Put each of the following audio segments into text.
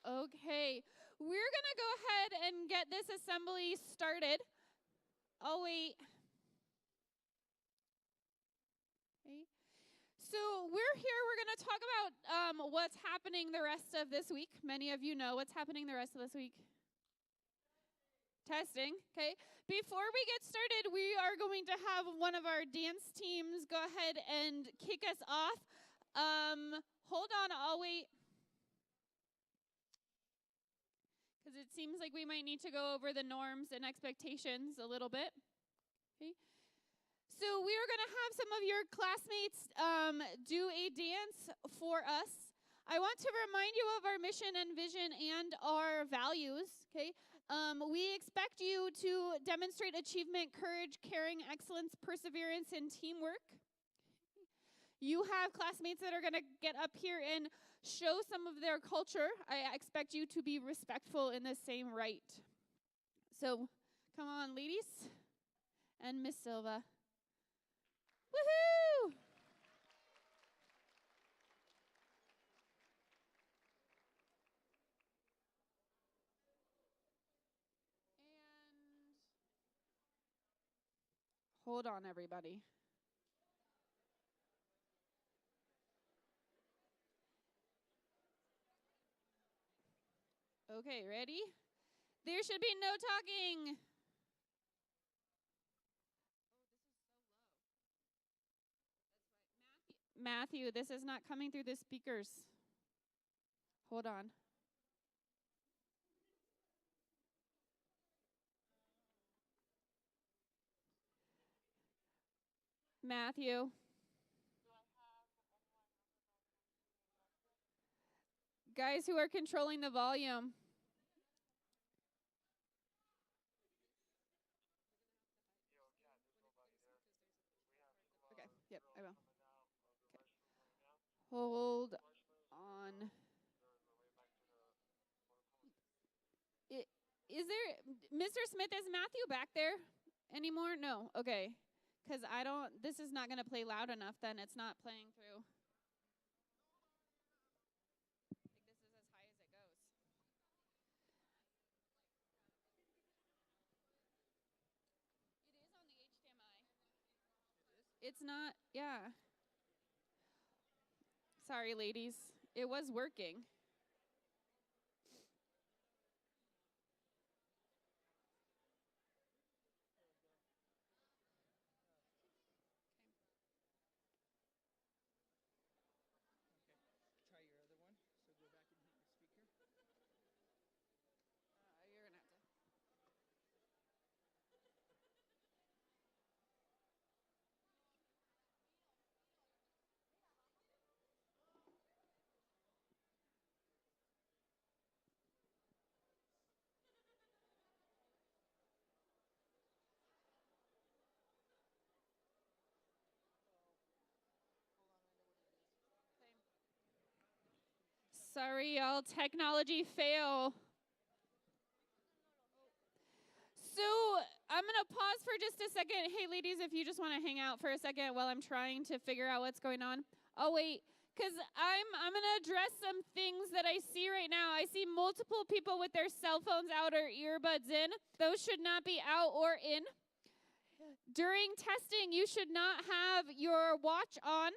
Okay, we're going to go ahead and get this assembly started. Oh, wait. Okay. So we're here. We're going to talk about what's happening the rest of this week. Many of you know what's happening the rest of this week. Testing, okay? Before we get started, we are going to have one of our dance teams go ahead and kick us off. Hold on, I'll wait. Because it seems like we might need to go over the norms and expectations a little bit. Okay. So we are going to have some of your classmates do a dance for us. I want to remind you of our mission and vision and our values, okay? We expect you to demonstrate achievement, courage, caring, excellence, perseverance, and teamwork. You have classmates that are going to get up here and show some of their culture. I expect you to be respectful in the same right. So come on, ladies, and Miss Silva. Woohoo! And hold on, everybody. Okay, ready? There should be no talking. Matthew, this is not coming through the speakers. Hold on. Matthew. Guys who are controlling the volume. Okay, yep, I will. Okay. Hold on. Is there, Mr. Smith, is Matthew back there anymore? No, okay. Because this is not going to play loud enough then. It's not playing through. Like this is as high as it goes. It is on the HDMI. It's not, yeah. Sorry, ladies. It was working. Sorry, y'all. Technology fail. So I'm going to pause for just a second. Hey, ladies, if you just want to hang out for a second while I'm trying to figure out what's going on. Oh, wait, because I'm going to address some things that I see right now. I see multiple people with their cell phones out or earbuds in. Those should not be out or in. During testing, you should not have your watch on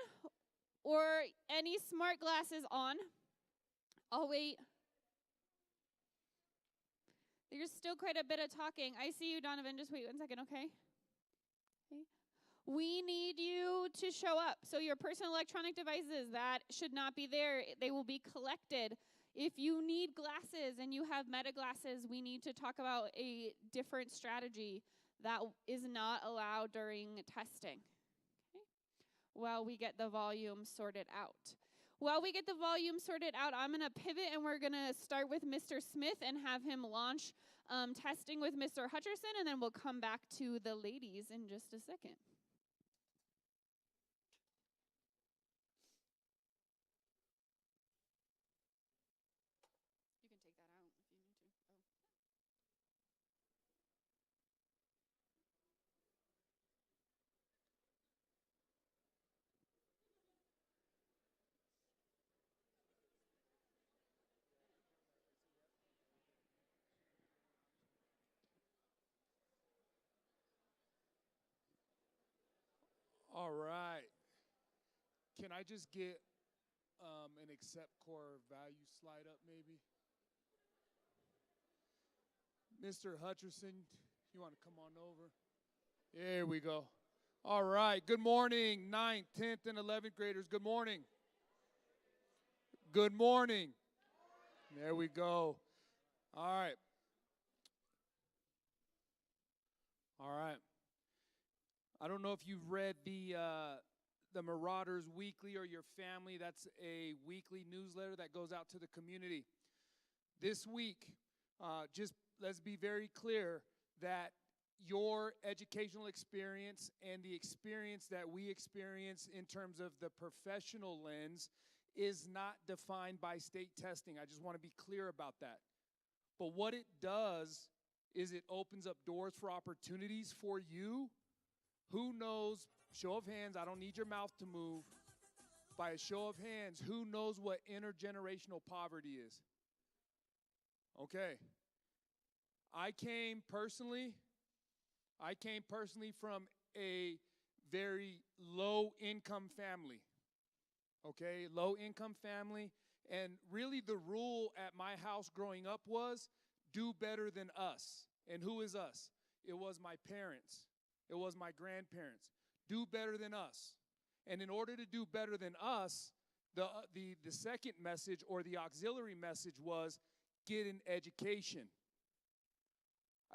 or any smart glasses on. Oh, wait. There's still quite a bit of talking. I see you, Donovan. Just wait 1 second, okay? Okay. We need you to show up. So your personal electronic devices, that should not be there. They will be collected. If you need glasses and you have Meta glasses, we need to talk about a different strategy that is not allowed during testing. Okay? While we get the volume sorted out. While we get the volume sorted out, I'm going to pivot and we're going to start with Mr. Smith and have him launch testing with Mr. Hutcherson, and then we'll come back to the ladies in just a second. You can take that out if you need to. Oh. All right. Can I just get an accept core value slide up, maybe? Mr. Hutcherson, you want to come on over? There we go. All right. Good morning, 9th, 10th, and 11th graders. Good morning. Good morning. There we go. All right. All right. I don't know if you've read the Marauders Weekly or your family. That's a weekly newsletter that goes out to the community. This week, just let's be very clear that your educational experience and the experience that we experience in terms of the professional lens is not defined by state testing. I just want to be clear about that. But what it does is it opens up doors for opportunities for you. Who knows, show of hands, I don't need your mouth to move. By a show of hands, who knows what intergenerational poverty is? Okay. I came personally from a very low-income family. Okay, low-income family. And really the rule at my house growing up was do better than us. And who is us? It was my parents. It was my grandparents. Do better than us. And in order to do better than us, the second message or the auxiliary message was get an education.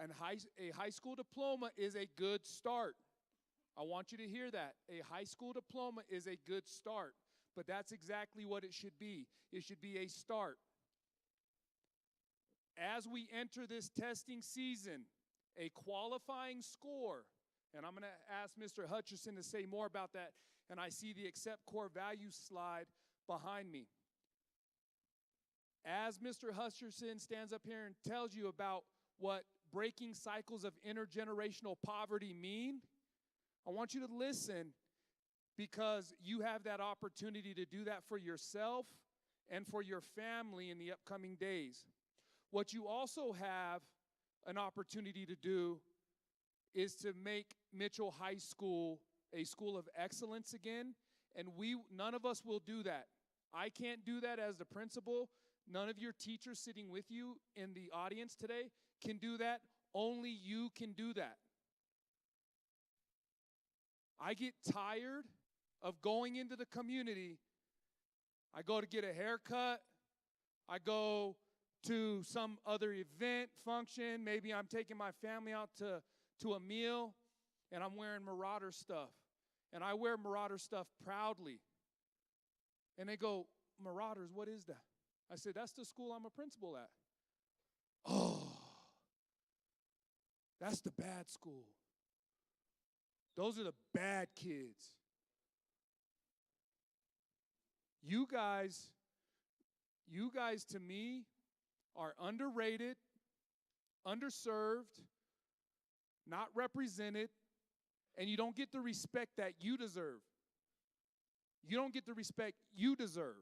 And a high school diploma is a good start. I want you to hear that. A high school diploma is a good start. But that's exactly what it should be. It should be a start. As we enter this testing season, a qualifying score, and I'm going to ask Mr. Hutcherson to say more about that, and I see the accept core value slide behind me. As Mr. Hutcherson stands up here and tells you about what breaking cycles of intergenerational poverty mean, I want you to listen because you have that opportunity to do that for yourself and for your family in the upcoming days. What you also have an opportunity to do is to make Mitchell High School a school of excellence again, and none of us will do that. I can't do that as the principal. None of your teachers sitting with you in the audience today can do that. Only you can do that. I get tired of going into the community. I go to get a haircut. I go to some other event, function. Maybe I'm taking my family out to a meal, and I'm wearing Marauder stuff. And I wear Marauder stuff proudly. And they go, Marauders, what is that? I said, that's the school I'm a principal at. Oh, that's the bad school. Those are the bad kids. You guys to me are underrated, underserved, not represented, and you don't get the respect that you deserve. You don't get the respect you deserve.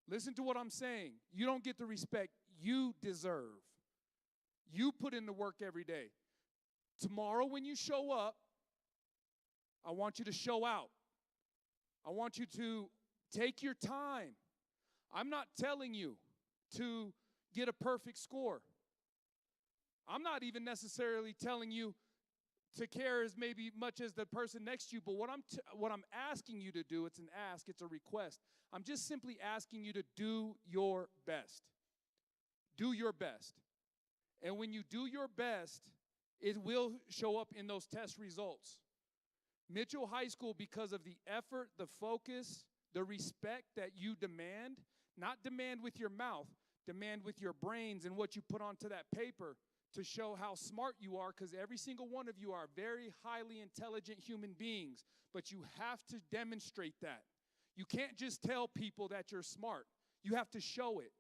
Listen to what I'm saying. You don't get the respect you deserve. You put in the work every day. Tomorrow when you show up, I want you to show out. I want you to take your time. I'm not telling you to get a perfect score. I'm not even necessarily telling you to care as maybe much as the person next to you, but what I'm asking you to do, it's an ask, it's a request. I'm just simply asking you to do your best. Do your best. And when you do your best, it will show up in those test results. Mitchell High School, because of the effort, the focus, the respect that you demand, not demand with your mouth, demand with your brains and what you put onto that paper to show how smart you are, because every single one of you are very highly intelligent human beings, but you have to demonstrate that. You can't just tell people that you're smart. You have to show it.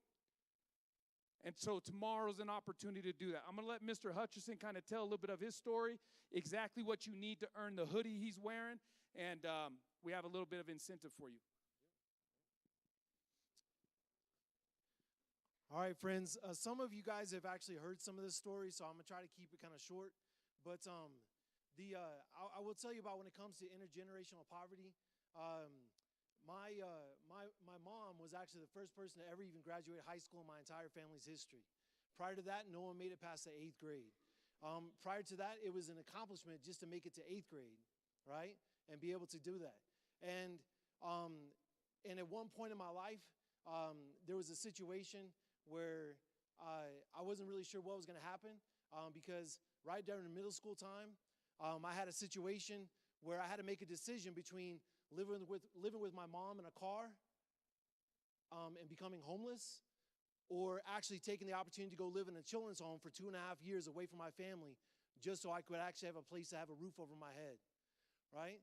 And so tomorrow's an opportunity to do that. I'm going to let Mr. Hutcherson kind of tell a little bit of his story, exactly what you need to earn the hoodie he's wearing, and we have a little bit of incentive for you. All right, friends. Some of you guys have actually heard some of this story, so I'm going to try to keep it kind of short. But I will tell you about when it comes to intergenerational poverty. My mom was actually the first person to ever even graduate high school in my entire family's history. Prior to that, no one made it past the 8th grade. Prior to that, it was an accomplishment just to make it to 8th grade, right? And be able to do that. And at one point in my life, there was a situation where I wasn't really sure what was going to happen because right during the middle school time, I had a situation where I had to make a decision between living with my mom in a car and becoming homeless, or actually taking the opportunity to go live in a children's home for 2.5 years away from my family just so I could actually have a place to have a roof over my head, right?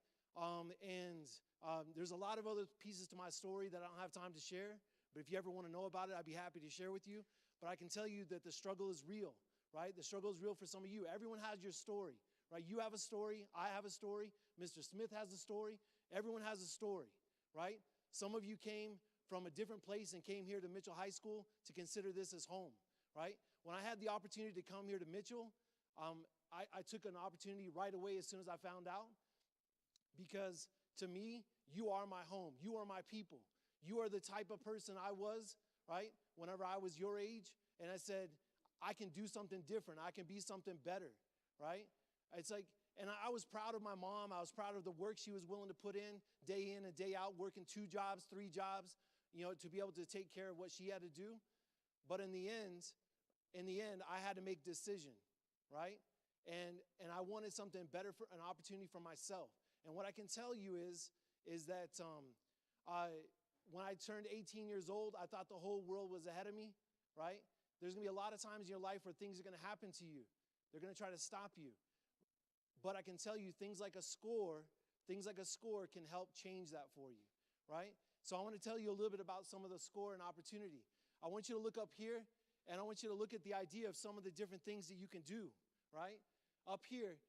There's a lot of other pieces to my story that I don't have time to share, but if you ever want to know about it, I'd be happy to share with you. But I can tell you that the struggle is real, right? The struggle is real for some of you. Everyone has your story, right? You have a story. I have a story. Mr. Smith has a story. Everyone has a story, right? Some of you came from a different place and came here to Mitchell High School to consider this as home, right? When I had the opportunity to come here to Mitchell, I took an opportunity right away as soon as I found out, because to me, you are my home. You are my people. You are the type of person I was, right, whenever I was your age, and I said, I can do something different. I can be something better, right? It's like, and I was proud of my mom. I was proud of the work she was willing to put in and day out, working 2 jobs, 3 jobs, to be able to take care of what she had to do. But in the end, I had to make a decision, right? And I wanted something better, for an opportunity for myself. And what I can tell you is that when I turned 18 years old, I thought the whole world was ahead of me, right? There's going to be a lot of times in your life where things are going to happen to you. They're going to try to stop you. But I can tell you things like a score can help change that for you, right? So I want to tell you a little bit about some of the score and opportunity. I want you to look up here, and I want you to look at the idea of some of the different things that you can do, right? Up here,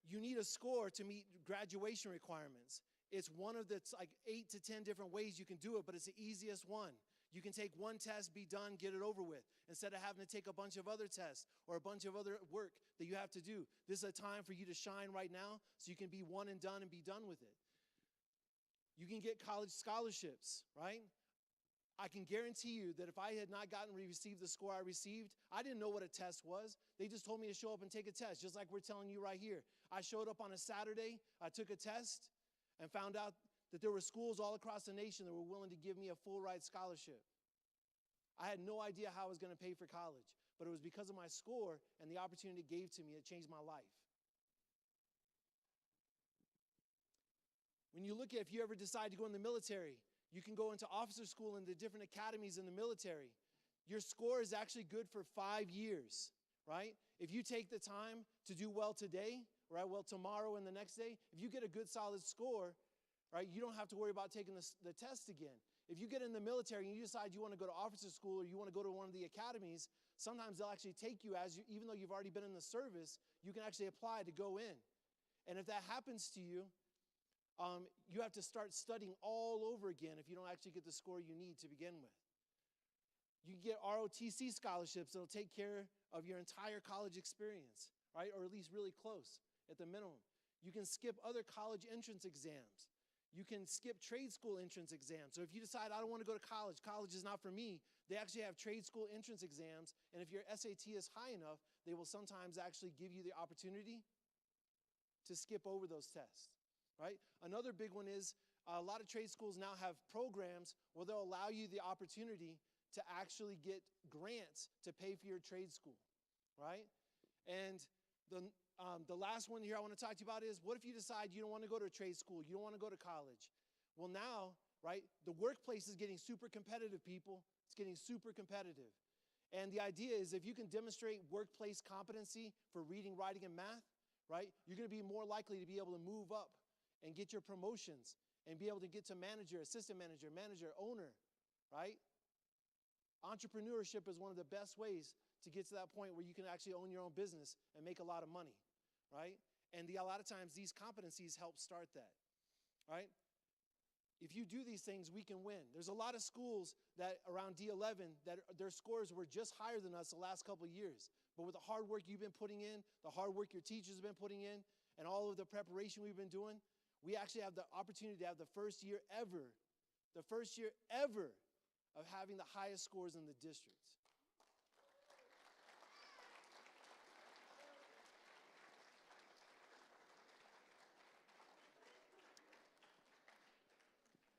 you need a score to meet graduation requirements. It's one of the 8 to 10 different ways you can do it, but it's the easiest one. You can take one test, be done, get it over with, instead of having to take a bunch of other tests or a bunch of other work that you have to do. This is a time for you to shine right now so you can be one and done and be done with it. You can get college scholarships, right? I can guarantee you that if I had not received the score I received, I didn't know what a test was. They just told me to show up and take a test, just like we're telling you right here. I showed up on a Saturday, I took a test, and found out that there were schools all across the nation that were willing to give me a full ride scholarship. I had no idea how I was going to pay for college, but it was because of my score and the opportunity it gave to me that changed my life. When you look at, if you ever decide to go in the military, you can go into officer school in the different academies in the military. Your score is actually good for 5 years, right? If you take the time to do well today, right, well tomorrow and the next day, if you get a good solid score, right, you don't have to worry about taking the test again. If you get in the military and you decide you want to go to officer school or you want to go to one of the academies, sometimes they'll actually take you even though you've already been in the service, you can actually apply to go in. And if that happens to you, you have to start studying all over again if you don't actually get the score you need to begin with. You can get ROTC scholarships that'll take care of your entire college experience, right? Or at least really close at the minimum. You can skip other college entrance exams. You can skip trade school entrance exams. So if you decide, I don't want to go to college is not for me, they actually have trade school entrance exams. And if your SAT is high enough, they will sometimes actually give you the opportunity to skip over those tests. Right? Another big one is a lot of trade schools now have programs where they'll allow you the opportunity to actually get grants to pay for your trade school, right? And the last one here I want to talk to you about is, what if you decide you don't want to go to a trade school, you don't want to go to college? Well, now, right, the workplace is getting super competitive, people. It's getting super competitive. And the idea is if you can demonstrate workplace competency for reading, writing, and math, right, you're going to be more likely to be able to move up and get your promotions and be able to get to manager, assistant manager, owner, right? Entrepreneurship is one of the best ways to get to that point where you can actually own your own business and make a lot of money, right? And a lot of times these competencies help start that, right? If you do these things, we can win. There's a lot of schools that around D11 that their scores were just higher than us the last couple of years. But with the hard work you've been putting in, the hard work your teachers have been putting in, and all of the preparation we've been doing, we actually have the opportunity to have the first year ever of having the highest scores in the district.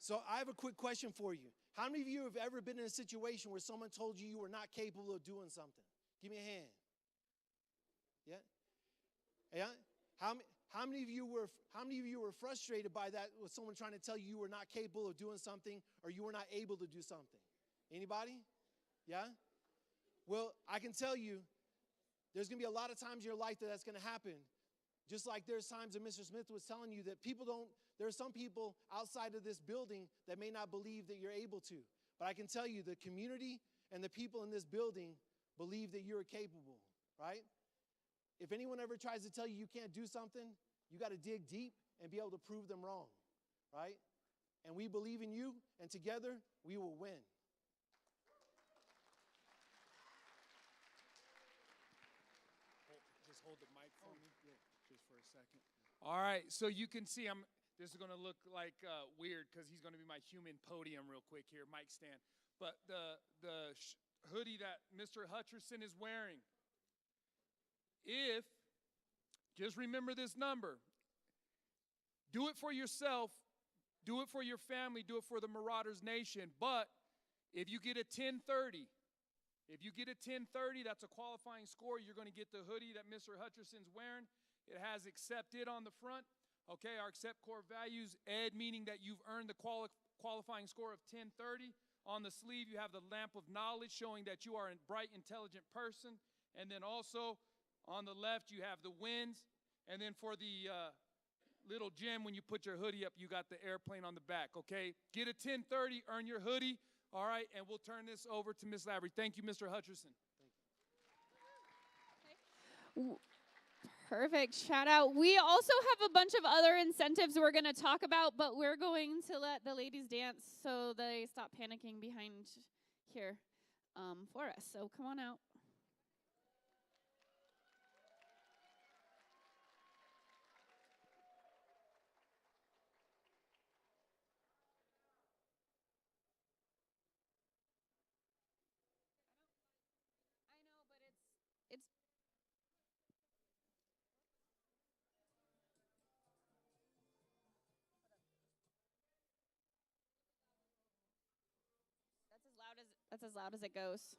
So I have a quick question for you. How many of you have ever been in a situation where someone told you you were not capable of doing something? Give me a hand. Yeah? Yeah? How many of you were frustrated by that with someone trying to tell you were not capable of doing something or you were not able to do something? Anybody? Yeah? Well, I can tell you there's going to be a lot of times in your life that's going to happen. Just like there's times that Mr. Smith was telling you that there are some people outside of this building that may not believe that you're able to. But I can tell you the community and the people in this building believe that you're capable, right? If anyone ever tries to tell you you can't do something, you got to dig deep and be able to prove them wrong, right? And we believe in you, and together we will win. Just hold the mic for me, just for a second. All right, so you can see this is going to look like weird because he's going to be my human podium real quick here, mic stand. But the hoodie that Mr. Hutcherson is wearing, just remember this number. Do it for yourself, do it for your family, do it for the Marauders Nation. But if you get a 1030, that's a qualifying score. You're going to get the hoodie that Mr. Hutcherson's wearing. It has accepted on the front. Okay, our accept core values, ed, meaning that you've earned the qualifying score of 1030. On the sleeve, you have the lamp of knowledge showing that you are a bright, intelligent person. And then also on the left, you have the wins. And then for the little gem, when you put your hoodie up, you got the airplane on the back, okay? Get a 1030, earn your hoodie, all right? And we'll turn this over to Ms. Lavery. Thank you, Mr. Hutcherson. Perfect. Shout out. We also have a bunch of other incentives we're going to talk about, but we're going to let the ladies dance so they stop panicking behind here for us. So come on out. That's as loud as it goes.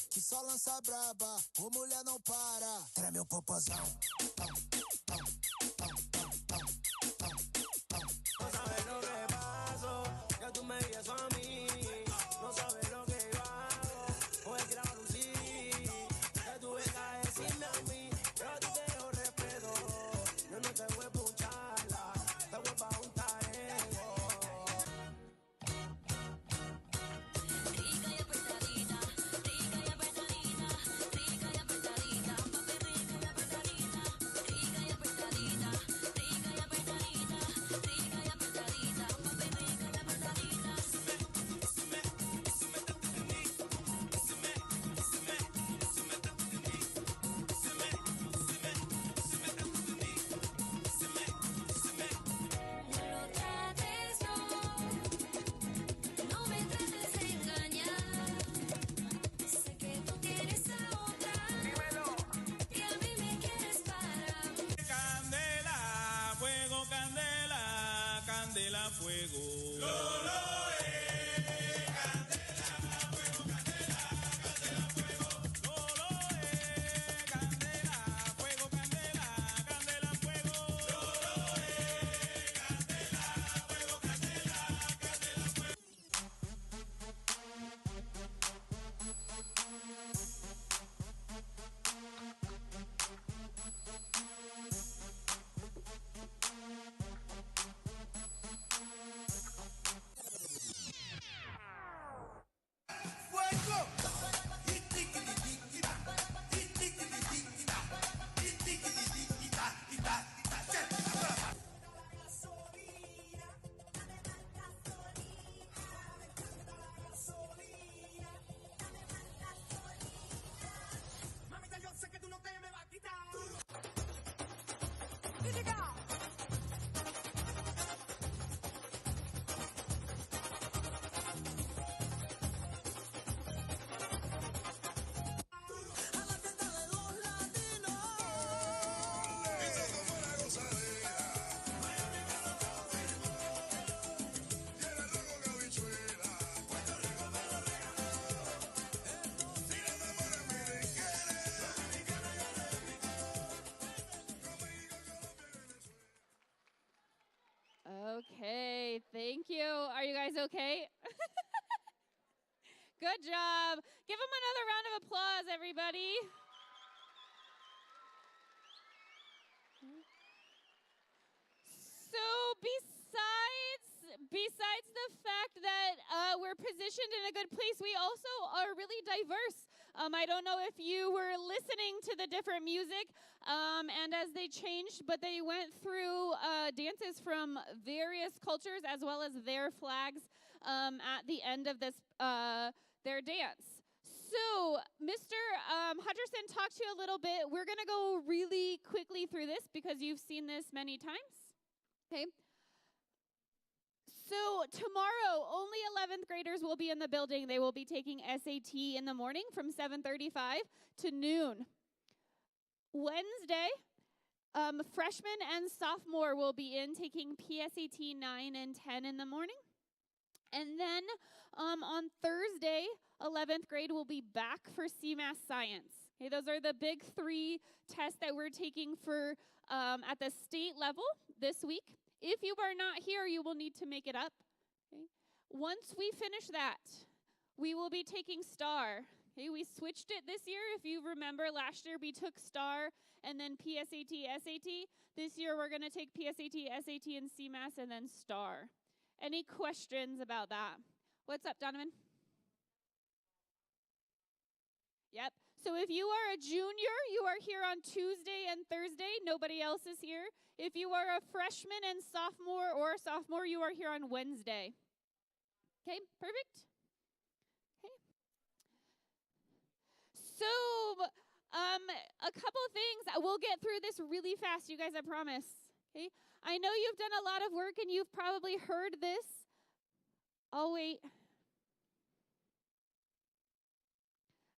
Que só lança braba, o mulher não para. Treme o popozão. No sabes lo que paso, que tú me guías a mí. No sabes lo que yo hago, o es que la lucir. Que tú vengas a decirme a mí, yo a ti te dejo respeto. Yo no te voy a puncharla, te voy pa' un taego. Rica y apretadita, papi, rica y apretadita. Okay, thank you. Are you guys okay? Good job. Give them another round of applause, everybody. So besides the fact that we're positioned in a good place, we also are really diverse. I don't know if you were listening to the different music and as they changed, but they went through dances from various cultures as well as their flags at the end of this their dance. So, Mr. Hutcherson talked to you a little bit. We're going to go really quickly through this because you've seen this many times. Okay. So tomorrow, only 11th graders will be in the building. They will be taking SAT in the morning from 7:35 to noon. Wednesday, freshman and sophomore will be in taking PSAT 9 and 10 in the morning. And then on Thursday, 11th grade will be back for CMAS Science. Okay, those are the big 3 tests that we're taking for at the state level this week. If you are not here, you will need to make it up. Okay? Once we finish that, we will be taking STAR. Okay? We switched it this year. If you remember, last year we took STAR and then PSAT, SAT. This year we're going to take PSAT, SAT, and CMAS, and then STAR. Any questions about that? What's up, Donovan? Yep. So if you are a junior, you are here on Tuesday and Thursday. Nobody else is here. If you are a freshman and sophomore or sophomore, you are here on Wednesday. Okay, perfect. Okay. So a couple things. We'll get through this really fast, you guys, I promise. Okay. I know you've done a lot of work and you've probably heard this. Oh, wait.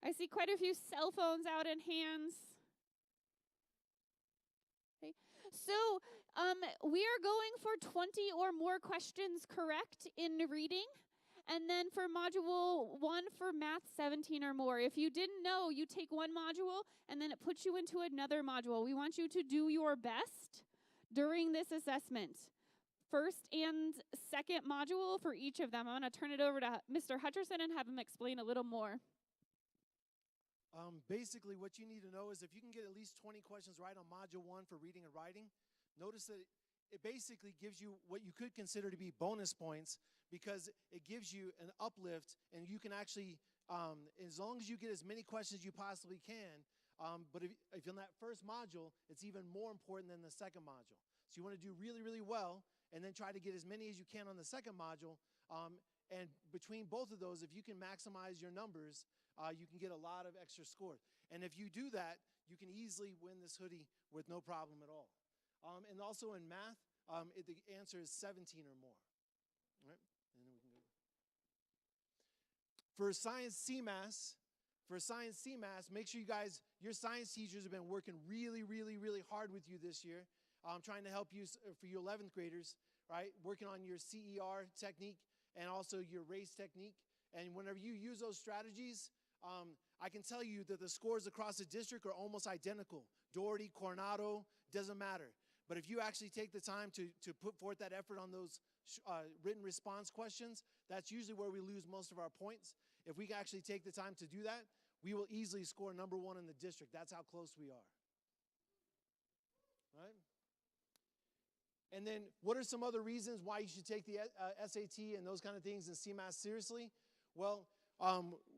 I see quite a few cell phones out in hands. Okay. So we are going for 20 or more questions correct in reading. And then for module 1 for math, 17 or more. If you didn't know, you take one module and then it puts you into another module. We want you to do your best during this assessment. First and second module for each of them. I'm going to turn it over to Mr. Hutcherson and have him explain a little more. Basically, what you need to know is if you can get at least 20 questions right on Module 1 for reading and writing, notice that it basically gives you what you could consider to be bonus points because it gives you an uplift, and you can actually, as long as you get as many questions as you possibly can, but if in that first module, it's even more important than the second module. So you want to do really, really well, and then try to get as many as you can on the second module. And between both of those, if you can maximize your numbers, you can get a lot of extra scores. And if you do that, you can easily win this hoodie with no problem at all. And also in math, the answer is 17 or more. All right? And then we can go. For science CMAS, make sure you guys, your science teachers have been working really, really, really hard with you this year. Trying to help you for your 11th graders, right? Working on your CER technique and also your race technique. And whenever you use those strategies, I can tell you that the scores across the district are almost identical. Doherty, Coronado, doesn't matter. But if you actually take the time to put forth that effort on those written response questions, that's usually where we lose most of our points. If we actually take the time to do that, we will easily score number 1 in the district. That's how close we are. Right? And then what are some other reasons why you should take the SAT and those kind of things and CMAS seriously? Well,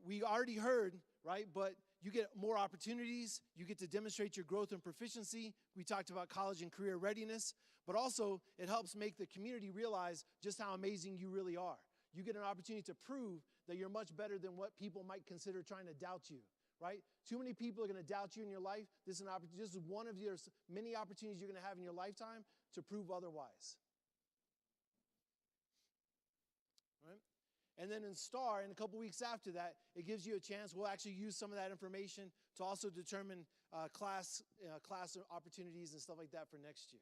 we already heard, right, but you get more opportunities. You get to demonstrate your growth and proficiency. We talked about college and career readiness, but also it helps make the community realize just how amazing you really are. You get an opportunity to prove that you're much better than what people might consider trying to doubt you, right? Too many people are going to doubt you in your life. This is one of your many opportunities you're going to have in your lifetime to prove otherwise. Right? And then in STAR, in a couple weeks after that, it gives you a chance. We'll actually use some of that information to also determine class opportunities and stuff like that for next year.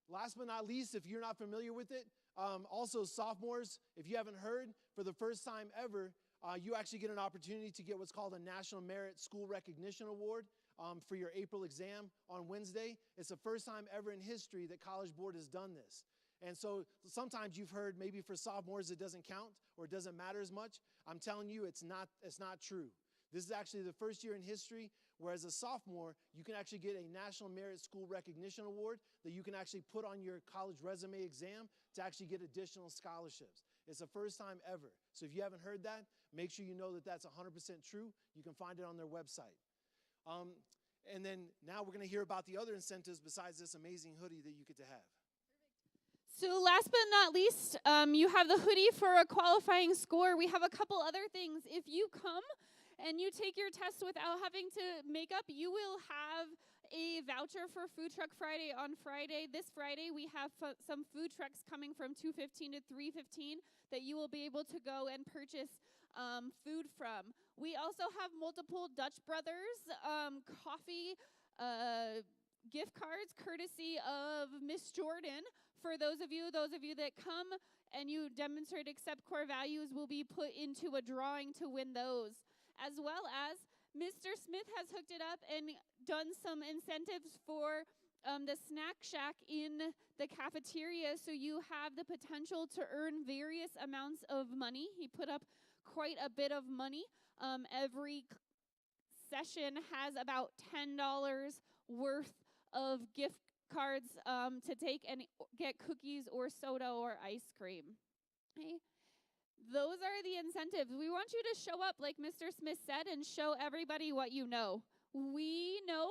Last but not least, if you're not familiar with it, also sophomores, if you haven't heard, for the first time ever, you actually get an opportunity to get what's called a National Merit School Recognition Award for your April exam on Wednesday. It's the first time ever in history that College Board has done this. And so sometimes you've heard maybe for sophomores it doesn't count or it doesn't matter as much. I'm telling you, it's not true. This is actually the first year in history where as a sophomore, you can actually get a National Merit School Recognition Award that you can actually put on your college resume exam to actually get additional scholarships. It's the first time ever. So if you haven't heard that, make sure you know that that's 100% true. You can find it on their website. And then now we're going to hear about the other incentives besides this amazing hoodie that you get to have. So last but not least, you have the hoodie for a qualifying score. We have a couple other things. If you come and you take your test without having to make up, you will have a voucher for Food Truck Friday on Friday. This Friday, we have some food trucks coming from 2:15 to 3:15 that you will be able to go and purchase food from. We also have multiple Dutch Brothers coffee gift cards courtesy of Miss Jordan. For those of you that come and you demonstrate accept core values will be put into a drawing to win those. As well as Mr. Smith has hooked it up and done some incentives for the snack shack in the cafeteria, so you have the potential to earn various amounts of money. He put up quite a bit of money. Every session has about $10 worth of gift cards to take and get cookies or soda or ice cream. Okay? Those are the incentives. We want you to show up, like Mr. Smith said, and show everybody what you know. We know,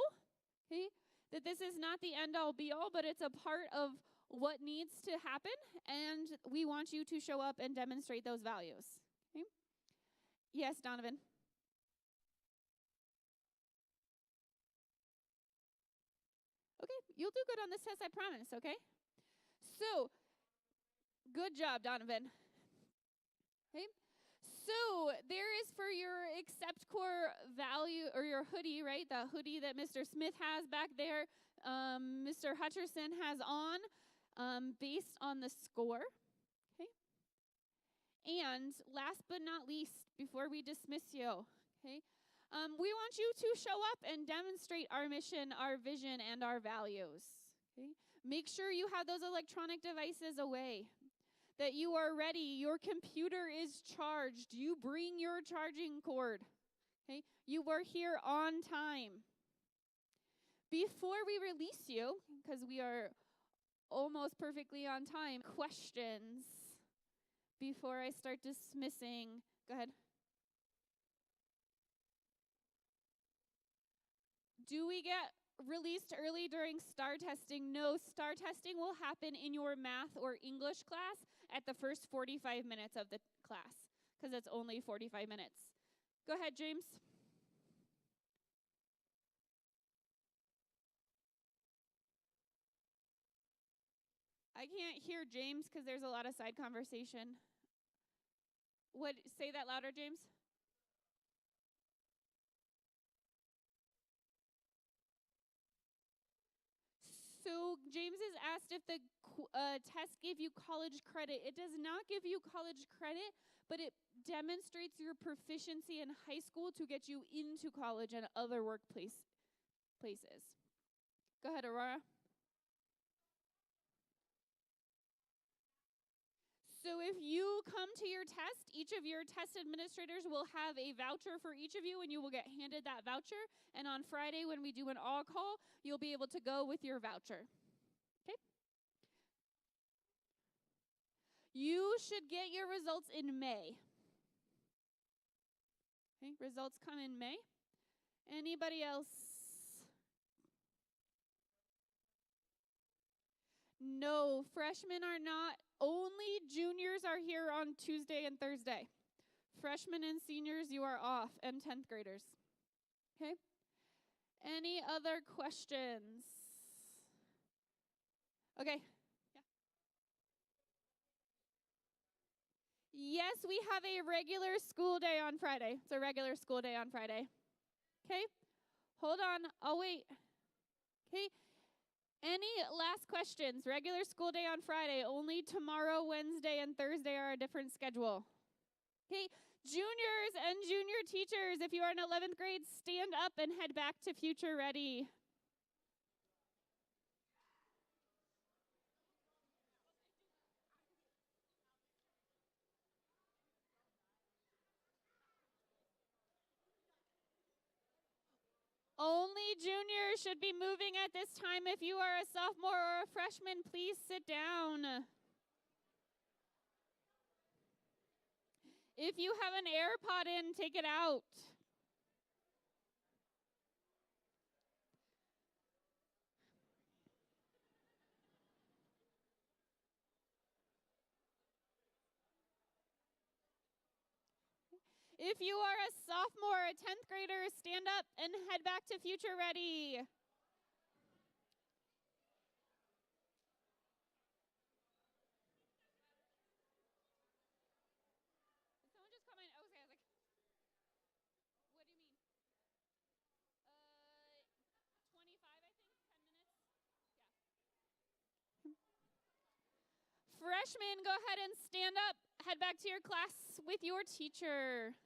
okay, that this is not the end-all, be-all, but it's a part of what needs to happen, and we want you to show up and demonstrate those values. Okay? Yes, Donovan? Okay, you'll do good on this test, I promise, okay? So, good job, Donovan. Okay, so there is for your accept core value, or your hoodie, right? The hoodie that Mr. Smith has back there, Mr. Hutcherson has on, based on the score. Okay, and last but not least, before we dismiss you, okay, we want you to show up and demonstrate our mission, our vision, and our values. Okay, make sure you have those electronic devices away, that you are ready, your computer is charged, you bring your charging cord, okay? You were here on time. Before we release you, because we are almost perfectly on time, questions before I start dismissing. Go ahead. Do we get released early during STAR testing? No, STAR testing will happen in your math or English class at the first 45 minutes of the class, because it's only 45 minutes. Go ahead, James. I can't hear James because there's a lot of side conversation. Say that louder, James. So James is asked if the test gave you college credit. It does not give you college credit, but it demonstrates your proficiency in high school to get you into college and other places. Go ahead, Aurora. So if you come to your test, each of your test administrators will have a voucher for each of you, and you will get handed that voucher. And on Friday, when we do an all call, you'll be able to go with your voucher. Okay? You should get your results in May. Okay, results come in May. Anybody else? No, freshmen are not. Only juniors are here on Tuesday and Thursday. Freshmen and seniors, you are off, and 10th graders. Okay? Any other questions? Okay. Yeah. Yes, we have a regular school day on Friday. It's a regular school day on Friday. Okay? Hold on. I'll wait. Okay? Any last questions? Regular school day on Friday. Only tomorrow, Wednesday, and Thursday are a different schedule. Okay? Juniors and junior teachers, if you are in 11th grade, stand up and head back to Future Ready. Only juniors should be moving at this time. If you are a sophomore or a freshman, please sit down. If you have an AirPod in, take it out. If you are a sophomore or a 10th grader, stand up and head back to Future Ready. Did someone just comment? Okay, I was like, what do you mean? 25, I think, 10 minutes. Yeah. Freshmen, go ahead and stand up. Head back to your class with your teacher.